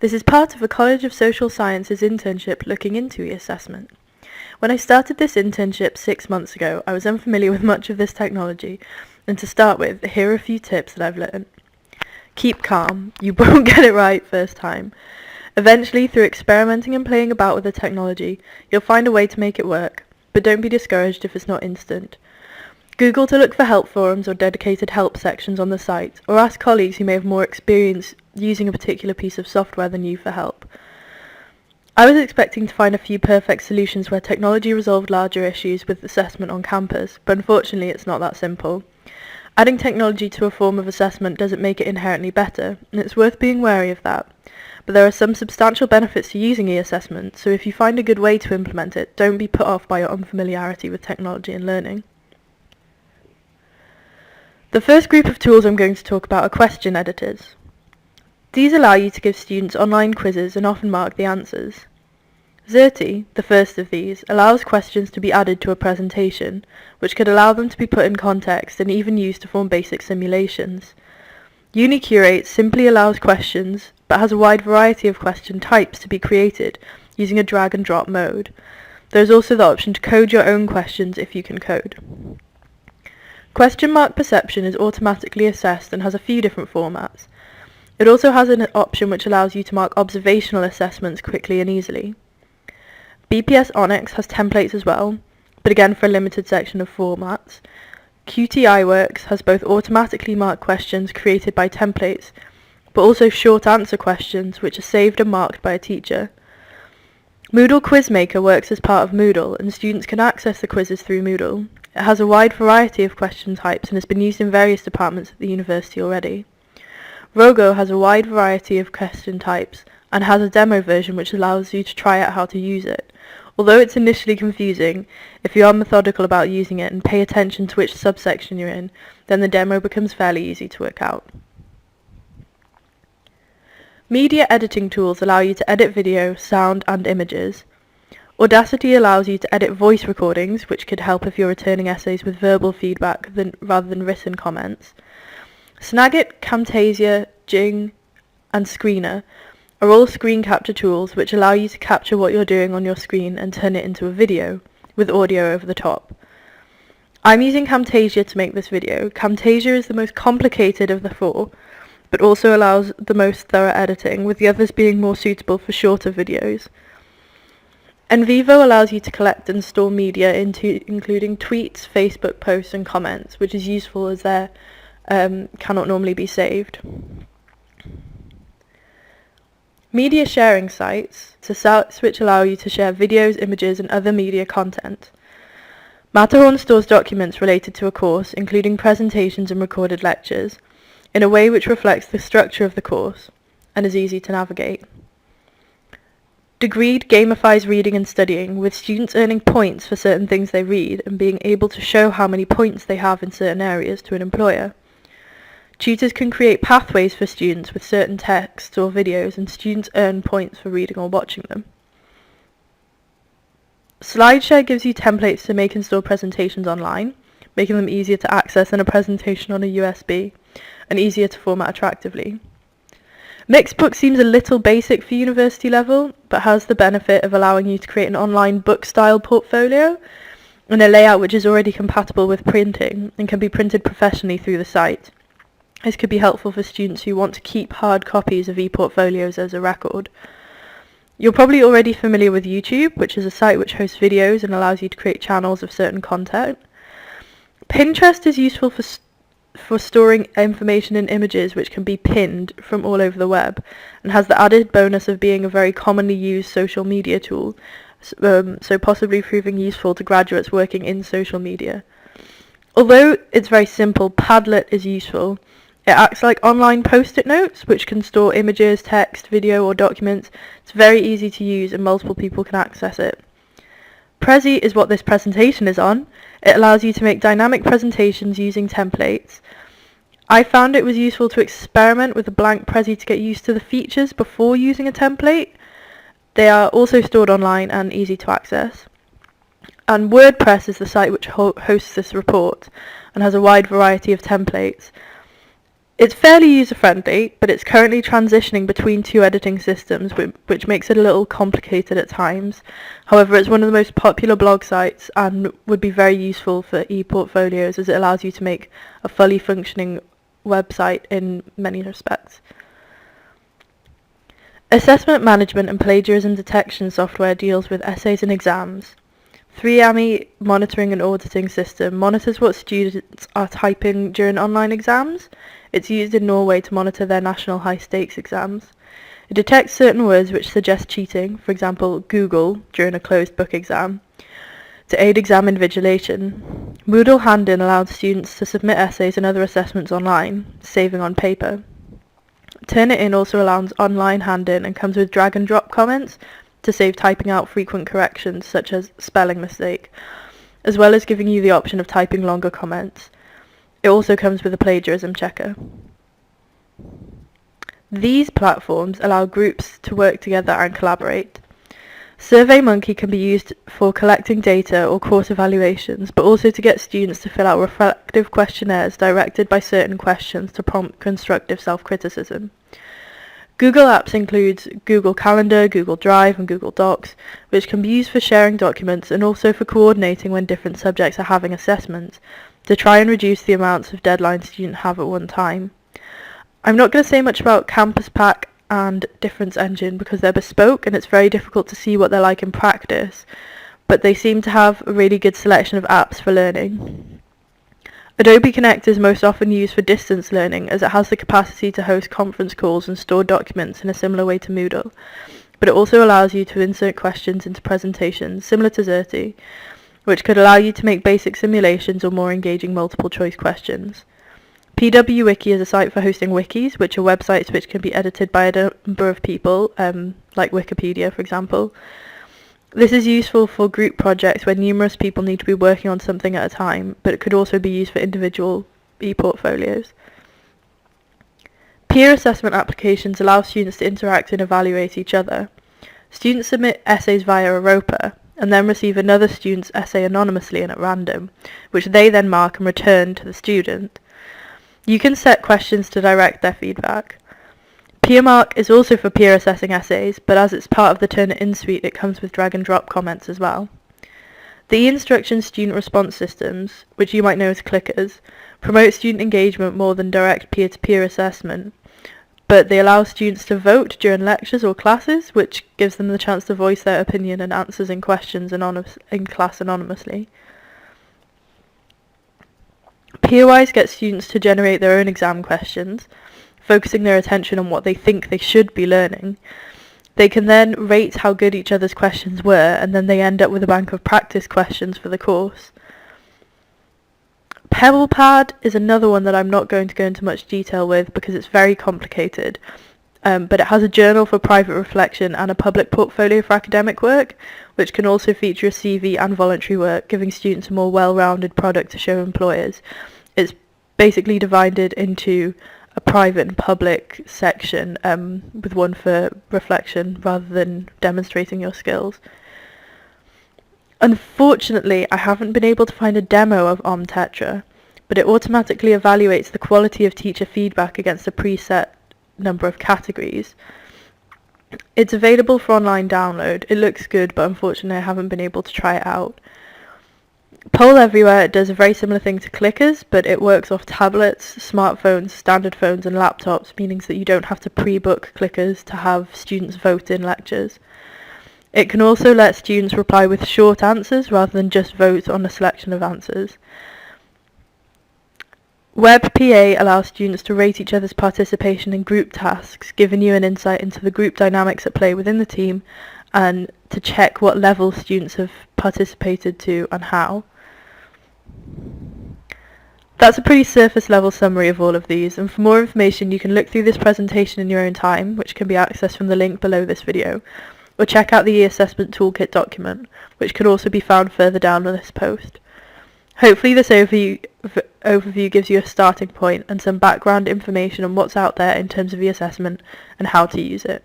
This is part of a College of Social Sciences internship looking into e-assessment. When I started this internship 6 months ago, I was unfamiliar with much of this technology, and to start with, here are a few tips that I've learned. Keep calm. You won't get it right first time. Eventually, through experimenting and playing about with the technology, you'll find a way to make it work, but don't be discouraged if it's not instant. Google to look for help forums or dedicated help sections on the site, or ask colleagues who may have more experience using a particular piece of software than you for help. I was expecting to find a few perfect solutions where technology resolved larger issues with assessment on campus, but unfortunately it's not that simple. Adding technology to a form of assessment doesn't make it inherently better, and it's worth being wary of that. But there are some substantial benefits to using e-assessment, so if you find a good way to implement it, don't be put off by your unfamiliarity with technology and learning. The first group of tools I'm going to talk about are question editors. These allow you to give students online quizzes and often mark the answers. Xerti, the first of these, allows questions to be added to a presentation, which could allow them to be put in context and even used to form basic simulations. UniCurate simply allows questions, but has a wide variety of question types to be created using a drag and drop mode. There is also the option to code your own questions if you can code. Question mark perception is automatically assessed and has a few different formats. It also has an option which allows you to mark observational assessments quickly and easily. BPS Onyx has templates as well, but again for a limited section of formats. QTI Works has both automatically marked questions created by templates, but also short answer questions which are saved and marked by a teacher. Moodle Quizmaker works as part of Moodle, and students can access the quizzes through Moodle. It has a wide variety of question types and has been used in various departments at the university already. Rogo has a wide variety of question types and has a demo version which allows you to try out how to use it. Although it's initially confusing, if you are methodical about using it and pay attention to which subsection you're in, then the demo becomes fairly easy to work out. Media editing tools allow you to edit video, sound and images. Audacity allows you to edit voice recordings, which could help if you're returning essays with verbal feedback rather than written comments. Snagit, Camtasia, Jing, and Screener are all screen capture tools which allow you to capture what you're doing on your screen and turn it into a video, with audio over the top. I'm using Camtasia to make this video. Camtasia is the most complicated of the four, but also allows the most thorough editing, with the others being more suitable for shorter videos. Envivo allows you to collect and store media including tweets, Facebook posts and comments, which is useful as they cannot normally be saved. Media sharing sites are sites which allow you to share videos, images and other media content. Matterhorn stores documents related to a course, including presentations and recorded lectures, in a way which reflects the structure of the course and is easy to navigate. Degreed gamifies reading and studying, with students earning points for certain things they read and being able to show how many points they have in certain areas to an employer. Tutors can create pathways for students with certain texts or videos, and students earn points for reading or watching them. SlideShare gives you templates to make and store presentations online, making them easier to access than a presentation on a USB, and easier to format attractively. Mixbook seems a little basic for university level, but has the benefit of allowing you to create an online book-style portfolio and a layout which is already compatible with printing and can be printed professionally through the site. This could be helpful for students who want to keep hard copies of e-portfolios as a record. You're probably already familiar with YouTube, which is a site which hosts videos and allows you to create channels of certain content. Pinterest is useful for storing information in images which can be pinned from all over the web, and has the added bonus of being a very commonly used social media tool, so possibly proving useful to graduates working in social media. Although it's very simple, Padlet is useful. It acts like online post-it notes, which can store images, text, video or documents. It's very easy to use and multiple people can access it. Prezi is what this presentation is on. It allows you to make dynamic presentations using templates. I found it was useful to experiment with a blank Prezi to get used to the features before using a template. They are also stored online and easy to access. And WordPress is the site which hosts this report and has a wide variety of templates. It's fairly user-friendly, but it's currently transitioning between two editing systems, which makes it a little complicated at times. However, it's one of the most popular blog sites and would be very useful for e-portfolios, as it allows you to make a fully functioning website in many respects. Assessment management and plagiarism detection software deals with essays and exams. 3AMI monitoring and auditing system monitors what students are typing during online exams. It's used in Norway to monitor their national high-stakes exams. It detects certain words which suggest cheating, for example, Google, during a closed book exam, to aid exam invigilation. Moodle Hand-In allows students to submit essays and other assessments online, saving on paper. Turnitin also allows online hand-in and comes with drag-and-drop comments to save typing out frequent corrections, such as spelling mistake, as well as giving you the option of typing longer comments. It also comes with a plagiarism checker. These platforms allow groups to work together and collaborate. SurveyMonkey can be used for collecting data or course evaluations, but also to get students to fill out reflective questionnaires directed by certain questions to prompt constructive self-criticism. Google Apps includes Google Calendar, Google Drive, and Google Docs, which can be used for sharing documents and also for coordinating when different subjects are having assessments, to try and reduce the amounts of deadlines students have at one time. I'm not going to say much about Campus Pack and Difference Engine because they're bespoke and it's very difficult to see what they're like in practice, but they seem to have a really good selection of apps for learning. Adobe Connect is most often used for distance learning, as it has the capacity to host conference calls and store documents in a similar way to Moodle, but it also allows you to insert questions into presentations, similar to Xerti, which could allow you to make basic simulations or more engaging multiple choice questions. PWWiki is a site for hosting wikis, which are websites which can be edited by a number of people, like Wikipedia, for example. This is useful for group projects where numerous people need to be working on something at a time, but it could also be used for individual e-portfolios. Peer assessment applications allow students to interact and evaluate each other. Students submit essays via Europa, and then receive another student's essay anonymously and at random, which they then mark and return to the student. You can set questions to direct their feedback. PeerMark is also for peer assessing essays, but as it's part of the Turnitin suite, it comes with drag-and-drop comments as well. The e-instruction student response systems, which you might know as clickers, promote student engagement more than direct peer-to-peer assessment, but they allow students to vote during lectures or classes, which gives them the chance to voice their opinion and answers in questions in class anonymously. Peerwise gets students to generate their own exam questions, focusing their attention on what they think they should be learning. They can then rate how good each other's questions were, and then they end up with a bank of practice questions for the course. PebblePad is another one that I'm not going to go into much detail with because it's very complicated, but it has a journal for private reflection and a public portfolio for academic work, which can also feature a CV and voluntary work, giving students a more well-rounded product to show employers. It's basically divided into a private and public section, with one for reflection rather than demonstrating your skills. Unfortunately, I haven't been able to find a demo of OmTetra, but it automatically evaluates the quality of teacher feedback against a preset number of categories. It's available for online download. It looks good, but unfortunately I haven't been able to try it out. Poll Everywhere does a very similar thing to Clickers, but it works off tablets, smartphones, standard phones and laptops, meaning that you don't have to pre-book Clickers to have students vote in lectures. It can also let students reply with short answers rather than just vote on a selection of answers. WebPA allows students to rate each other's participation in group tasks, giving you an insight into the group dynamics at play within the team and to check what level students have participated to and how. That's a pretty surface level summary of all of these, and for more information you can look through this presentation in your own time, which can be accessed from the link below this video, or check out the e-assessment toolkit document, which can also be found further down on this post. Hopefully this overview gives you a starting point and some background information on what's out there in terms of e-assessment and how to use it.